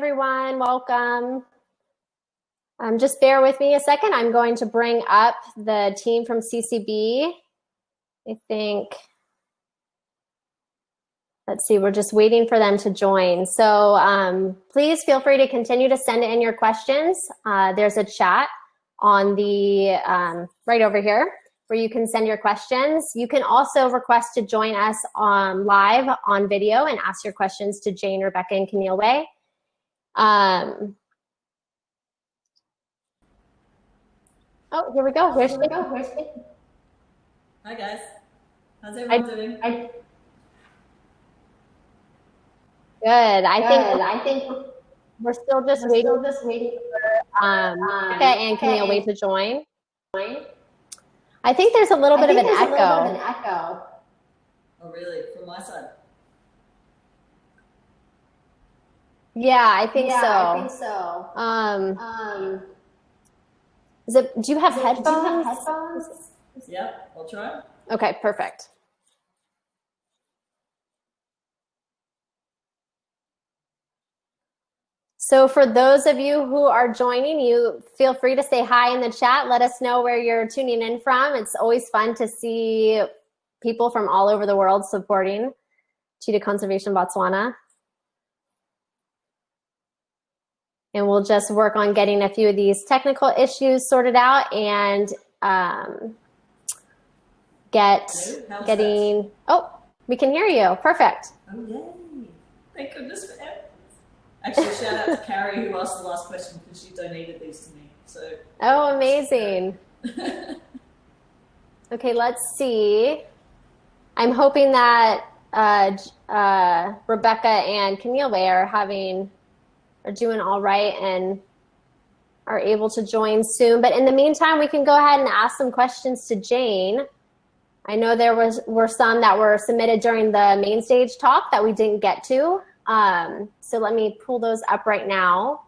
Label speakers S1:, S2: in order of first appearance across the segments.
S1: everyone. Welcome. Just bear with me a second. I'm going to bring up the team from CCB. I think, let's see, we're just waiting for them to join. So please feel free to continue to send in your questions. There's a chat on the right over here where you can send your questions. You can also request to join us live on video and ask your questions to Jane, Rebecca, and Camille Way. Oh, here we go. Here's me.
S2: Hi guys. How's everyone doing?
S1: Good. I think we're still just waiting for Rebecca and Camille Way to join. I think there's a little bit of an echo.
S2: Oh really? From my side?
S1: Yeah, I think so. Do you have headphones?
S2: Yep, I'll try.
S1: Okay, perfect. So for those of you who are joining, you feel free to say hi in the chat. Let us know where you're tuning in from. It's always fun to see people from all over the world supporting cheetah conservation Botswana. And we'll just work on getting a few of these technical issues sorted out and getting. Oh, we can hear you. Perfect.
S2: Oh yay! Thank goodness for that. Actually, shout out to Carrie who asked the last question because she donated these to me. So.
S1: Oh, amazing. Okay, let's see. I'm hoping that Rebecca and Camille Way are doing all right and are able to join soon. But in the meantime, we can go ahead and ask some questions to Jane. I know there were some that were submitted during the main stage talk that we didn't get to. So let me pull those up right now.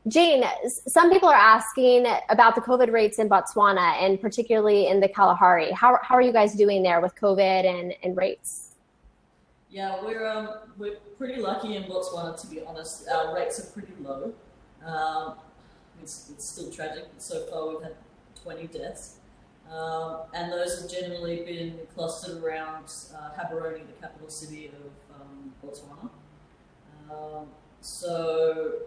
S1: Jane, some people are asking about the COVID rates in Botswana and particularly in the Kalahari. How are you guys doing there with COVID and rates?
S2: Yeah, we're pretty lucky in Botswana, to be honest. Our rates are pretty low. It's still tragic, but so far we've had 20 deaths. And those have generally been clustered around Gaborone, the capital city of Botswana. So,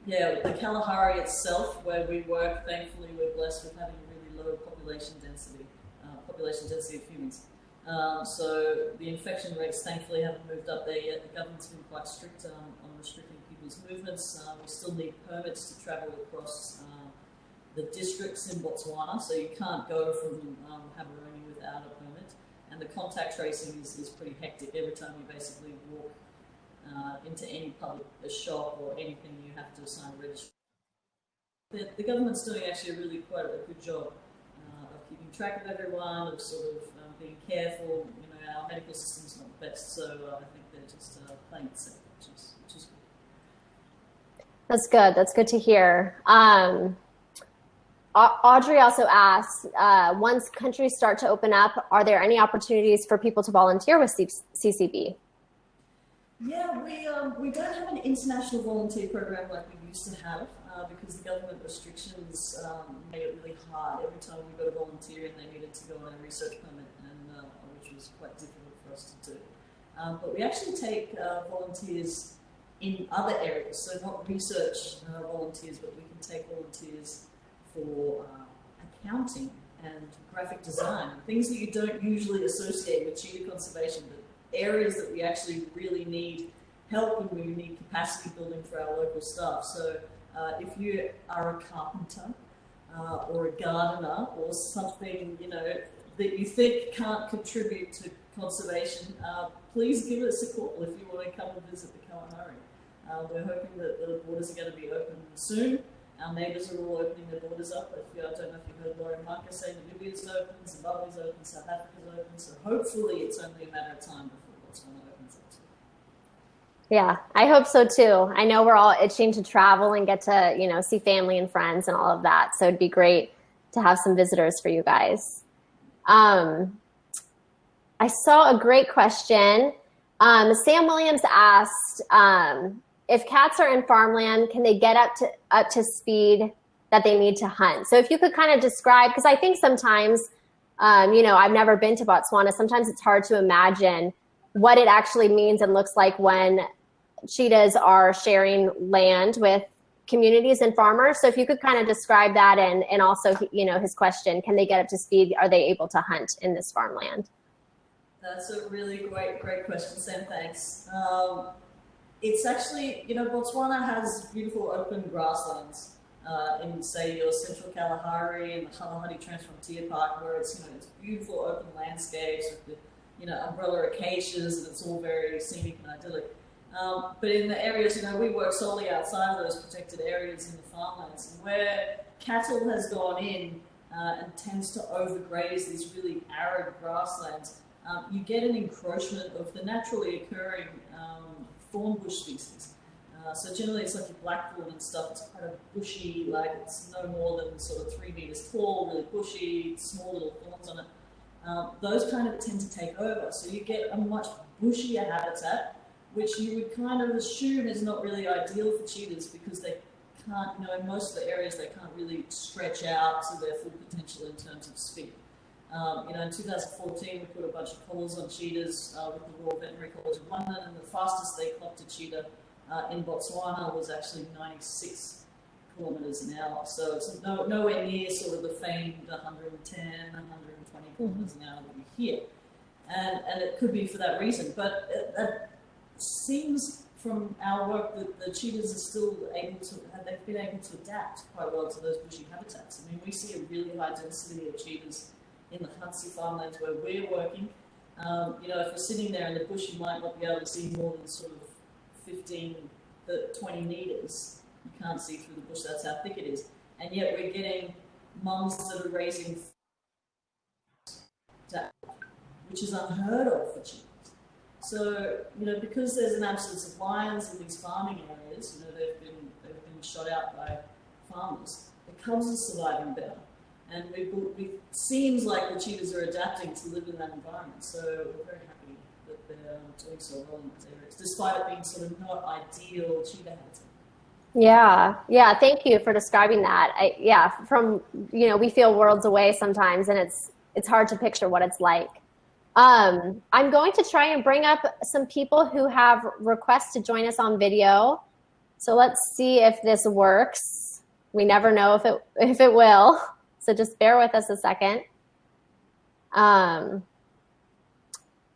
S2: yeah, the Kalahari itself, where we work, thankfully we're blessed with having a really low population density of humans. So the infection rates thankfully haven't moved up there yet. The government's been quite strict on restricting people's movements. We still need permits to travel across the districts in Botswana, so you can't go from Gaborone without a permit. And the contact tracing is pretty hectic. Every time you basically walk into any public shop or anything, you have to sign a registration. The government's doing actually really quite a good job of keeping track of everyone, of sort of being careful. You know, our medical system's not the best, so I think they're just playing it safe, which is good.
S1: That's good. That's good to hear. Audrey also asks, once countries start to open up, are there any opportunities for people to volunteer with CCB?
S2: Yeah, we don't have an international volunteer program like we used to have because the government restrictions made it really hard. Every time we got a volunteer and they needed to go on a research permit, and which was quite difficult for us to do. But we actually take volunteers in other areas, so not research volunteers, but we can take volunteers for accounting and graphic design, things that you don't usually associate with cheetah conservation, but areas that we actually really need help and we need capacity building for our local staff. So if you are a carpenter or a gardener or something, you know, that you think can't contribute to conservation, please give us a call if you want to come and visit the Kalahari. We're hoping that the borders are going to be open soon. Our neighbours are all opening their borders up. I don't know if you've heard Lauren Marcus saying that Namibia's open, Zimbabwe's open, South Africa's open. So hopefully it's only a matter of time before Botswana opens up too.
S1: Yeah, I hope so too. I know we're all itching to travel and get to, you know, see family and friends and all of that. So it'd be great to have some visitors for you guys. I saw a great question. Sam Williams asked, if cats are in farmland, can they get up to speed that they need to hunt? So if you could kind of describe, because I think sometimes, I've never been to Botswana. Sometimes it's hard to imagine what it actually means and looks like when cheetahs are sharing land with communities and farmers. So if you could kind of describe that, and also, his question, can they get up to speed? Are they able to hunt in this farmland?
S2: That's a really great question, Sam. Thanks. It's actually, Botswana has beautiful open grasslands in, say, your central Kalahari and the Kalahari Transfrontier Park, where it's beautiful open landscapes with the umbrella acacias, and it's all very scenic and idyllic. But in the areas, we work solely outside of those protected areas in the farmlands, and where cattle has gone in and tends to overgraze these really arid grasslands. You get an encroachment of the naturally occurring thorn bush species. So generally it's like your blackthorn and stuff. It's quite a bushy, like it's no more than sort of 3 meters tall, really bushy, small little thorns on it. Those kind of tend to take over. So you get a much bushier habitat, which you would kind of assume is not really ideal for cheetahs, because they can't, in most of the areas, they can't really stretch out to their full potential in terms of speed. In 2014, we put a bunch of collars on cheetahs with the Royal Veterinary College of London, and the fastest they clocked a cheetah in Botswana was actually 96 kilometres an hour. So it's nowhere near sort of the famed 110, 120 kilometres an hour that you hear. And it could be for that reason. But it seems from our work that the cheetahs are still they've been able to adapt quite well to those bushy habitats. I mean, we see a really high density of cheetahs in the Huntsie farmlands where we're working. If you're sitting there in the bush, you might not be able to see more than sort of 15 to 20 meters. You can't see through the bush, that's how thick it is. And yet we're getting mums that are raising, which is unheard of for cheetahs. So, because there's an absence of lions in these farming areas, they've been shot out by farmers, the cubs are surviving better. And it seems like the cheetahs are adapting to live in that environment. So we're very happy that they're doing so well in those areas, despite it being sort of not ideal cheetah habitat.
S1: Yeah. Thank you for describing that. We feel worlds away sometimes, and it's hard to picture what it's like. I'm going to try and bring up some people who have requests to join us on video. So let's see if this works. We never know if it will. So just bear with us a second. And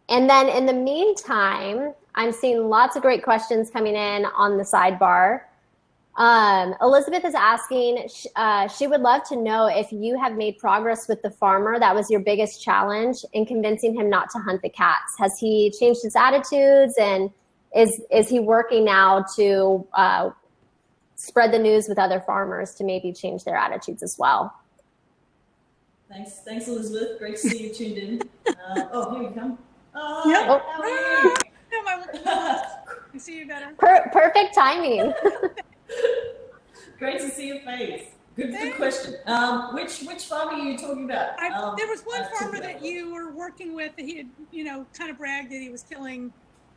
S1: then in the meantime, I'm seeing lots of great questions coming in on the sidebar. Elizabeth is asking, she would love to know if you have made progress with the farmer. That was your biggest challenge in convincing him not to hunt the cats. Has he changed his attitudes, and is he working now to spread the news with other farmers to maybe change their attitudes as well?
S2: Thanks, Elizabeth. Great to see you tuned in. Here you come. Oh,
S3: yep.
S2: How are you?
S3: I see you better.
S1: Perfect timing.
S2: Great to see your face. Good question. Which farm are you talking about?
S3: There was one farmer that you were working with that he had, kind of bragged that he was killing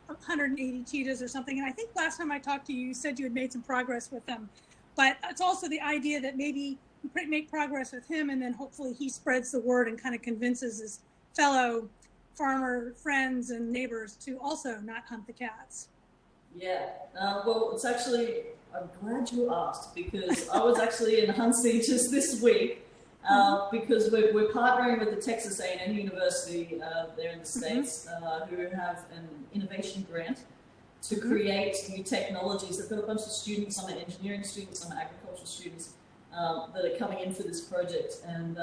S3: 180 cheetahs or something. And I think last time I talked to you, you said you had made some progress with them. But it's also the idea that maybe you make progress with him, and then hopefully he spreads the word and kind of convinces his fellow farmer friends and neighbors to also not hunt the cats.
S2: Yeah, well, it's actually, I'm glad you asked, because I was actually in Huntsie just this week, because we're partnering with the Texas A&M University there in the States, who have an innovation grant to create new technologies. They've got a bunch of students, some are engineering students, some are agricultural students, that are coming in for this project, and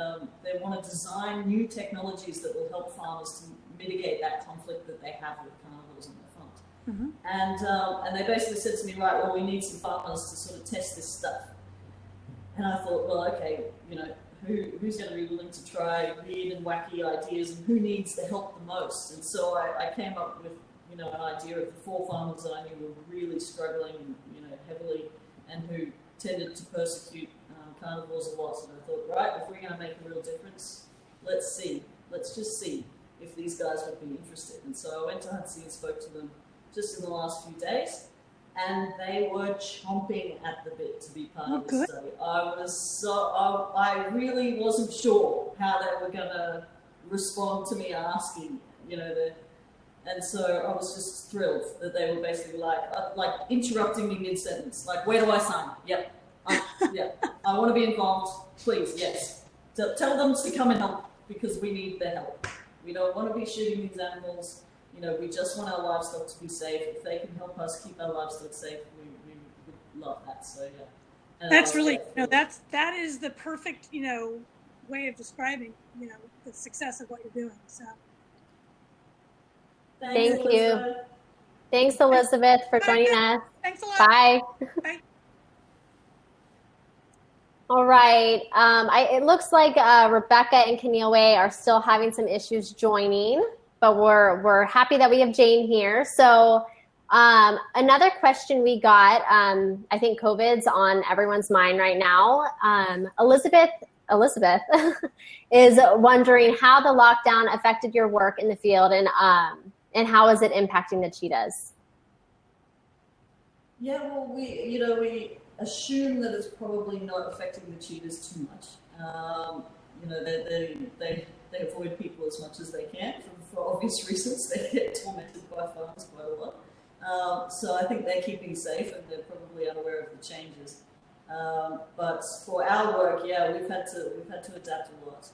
S2: they want to design new technologies that will help farmers to mitigate that conflict that they have with carnivores on their farms. And they basically said to me, right, well, we need some farmers to sort of test this stuff. And I thought, well, okay, who's going to be willing to try weird and wacky ideas, and who needs the help the most? And so I came up with, an idea of the 4 farmers that I knew were really struggling, heavily, and who tended to persecute carnivores a lot. And I thought, right, if we're going to make a real difference, let's just see if these guys would be interested. And so I went to Huntsie and spoke to them just in the last few days. and they were chomping at the bit to be part of the
S3: good.
S2: study. I really wasn't sure how they were going to respond to me asking, and so I was just thrilled that they were basically like interrupting me mid-sentence, like, where do I sign? Yep, yeah, I want to be involved, please, yes. So tell them to come and help because we need their help. We don't want to be shooting these animals. We just want our livestock to be safe. If they can help us keep our livestock safe, we would love that. So yeah. And
S3: That's really, that is the perfect, way of describing, the success of what you're doing. So.
S1: Thank you. Thanks, Elizabeth, for joining us.
S3: Thanks a lot.
S1: Bye.
S3: Bye.
S1: All right. It looks like Rebecca and Keneilwe are still having some issues joining, but we're happy that we have Jane here. So another question we got, I think COVID's on everyone's mind right now. Elizabeth is wondering how the lockdown affected your work in the field and how is it impacting the cheetahs?
S2: Yeah, well, we assume that it's probably not affecting the cheetahs too much. They avoid people as much as they can for obvious reasons. They get tormented by farmers quite a lot. So I think they're keeping safe and they're probably unaware of the changes. But for our work, yeah, we've had to adapt a lot.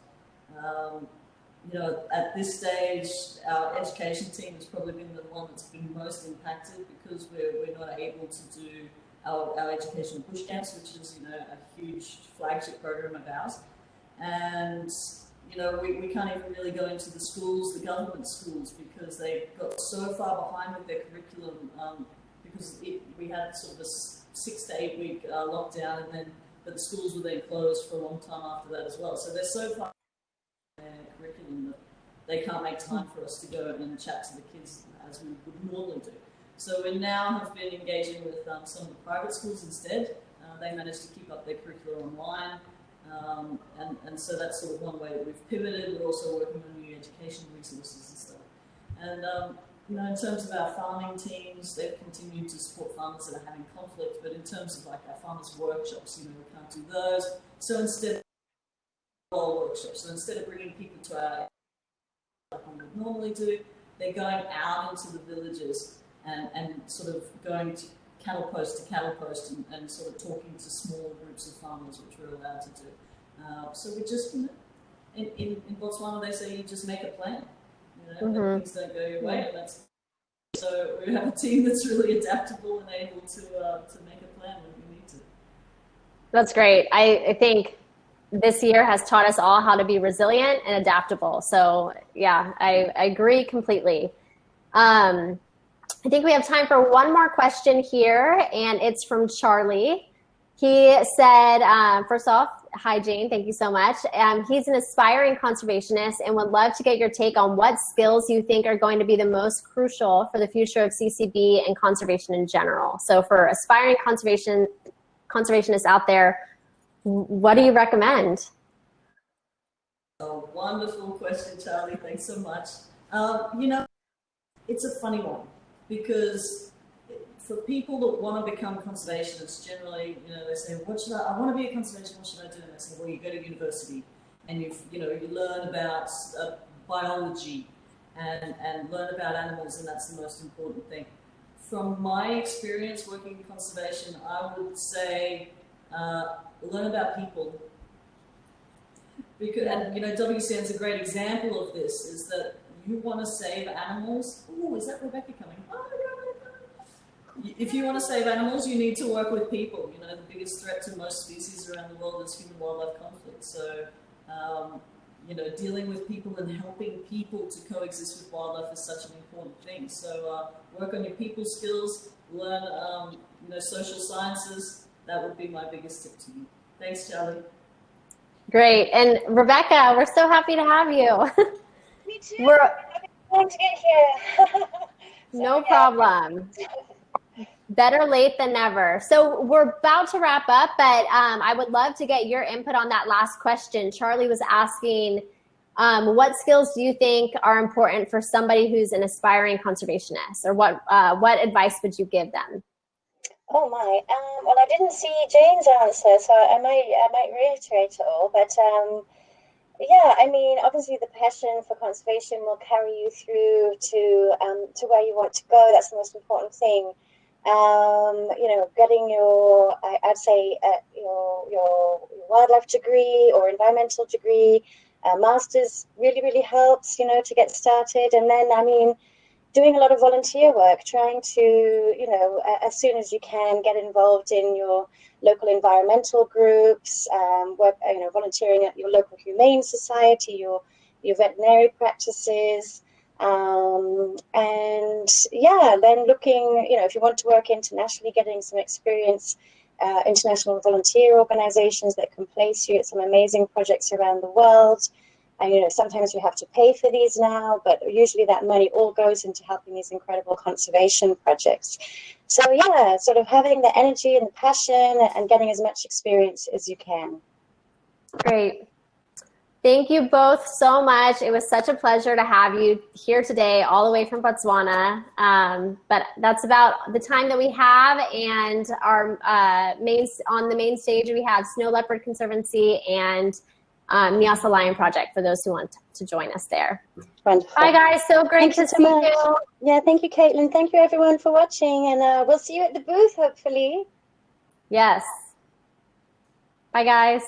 S2: At this stage, our education team has probably been the one that's been most impacted because we're not able to do our educational bush camps, which is a huge flagship program of ours, and we can't even really go into the schools, the government schools, because they got so far behind with their curriculum because we had sort of a 6 to 8 week lockdown, but the schools were then closed for a long time after that as well. So they're so far behind their curriculum that they can't make time for us to go and chat to the kids as we would normally do. So we now have been engaging with some of the private schools instead. They managed to keep up their curriculum online. And so that's sort of one way that we've pivoted. We're also working on new education resources and stuff. And in terms of our farming teams, they've continued to support farmers that are having conflict. But in terms of like our farmers' workshops, we can't do those. So instead of workshops, so instead of bringing people to our like we would normally do, they're going out into the villages and sort of going to cattle post and sort of talking to small groups of farmers, which we're allowed to do. So we just, in Botswana, they say you just make a plan. Things don't go your way, and so we have a team that's really adaptable and able to make a plan when we need to.
S1: That's great. I think this year has taught us all how to be resilient and adaptable. So yeah, I agree completely. I think we have time for one more question here, and it's from Charlie. He said, first off, hi, Jane. Thank you so much. He's an aspiring conservationist and would love to get your take on what skills you think are going to be the most crucial for the future of CCB and conservation in general. So for aspiring conservationists out there, what do you recommend?
S2: A wonderful question, Charlie. Thanks so much. It's a funny one because for people that want to become conservationists, generally, they say, I want to be a conservationist, what should I do? And they say, well, you go to university and you learn about biology and learn about animals, and that's the most important thing. From my experience working in conservation, I would say learn about people. Because, and WCN's a great example of this, is that you want to save animals. Oh, is that Rebecca coming? Oh, if you want to save animals, you need to work with people. The biggest threat to most species around the world is human-wildlife conflict. So, dealing with people and helping people to coexist with wildlife is such an important thing. So, work on your people skills, learn, social sciences. That would be my biggest tip to you. Thanks, Charlie.
S1: Great. And Rebecca, we're so happy to have you.
S4: Me too. We're glad to get here.
S1: No problem. Better late than never. So we're about to wrap up, but I would love to get your input on that last question. Charlie was asking, what skills do you think are important for somebody who's an aspiring conservationist, or what advice would you give them?
S4: Oh my. Well, I didn't see Jane's answer, so I might reiterate it all. But yeah, I mean, obviously the passion for conservation will carry you through to where you want to go. That's the most important thing. Getting I'd say your wildlife degree or environmental degree, master's really, really helps, to get started. And then, I mean, doing a lot of volunteer work, trying to, as soon as you can, get involved in your local environmental groups, volunteering at your local humane society, your veterinary practices. And yeah, then looking, if you want to work internationally, getting some experience, international volunteer organizations that can place you at some amazing projects around the world. And, sometimes you have to pay for these now, but usually that money all goes into helping these incredible conservation projects. So yeah, sort of having the energy and the passion and getting as much experience as you can.
S1: Great. Thank you both so much. It was such a pleasure to have you here today, all the way from Botswana. But that's about the time that we have. And our on the main stage, we have Snow Leopard Conservancy and Nyasa Lion Project for those who want to join us there.
S4: Wonderful.
S1: Bye, guys. So great to see you.
S4: Yeah, thank you, Caitlin. Thank you, everyone, for watching. And we'll see you at the booth, hopefully.
S1: Yes. Bye, guys.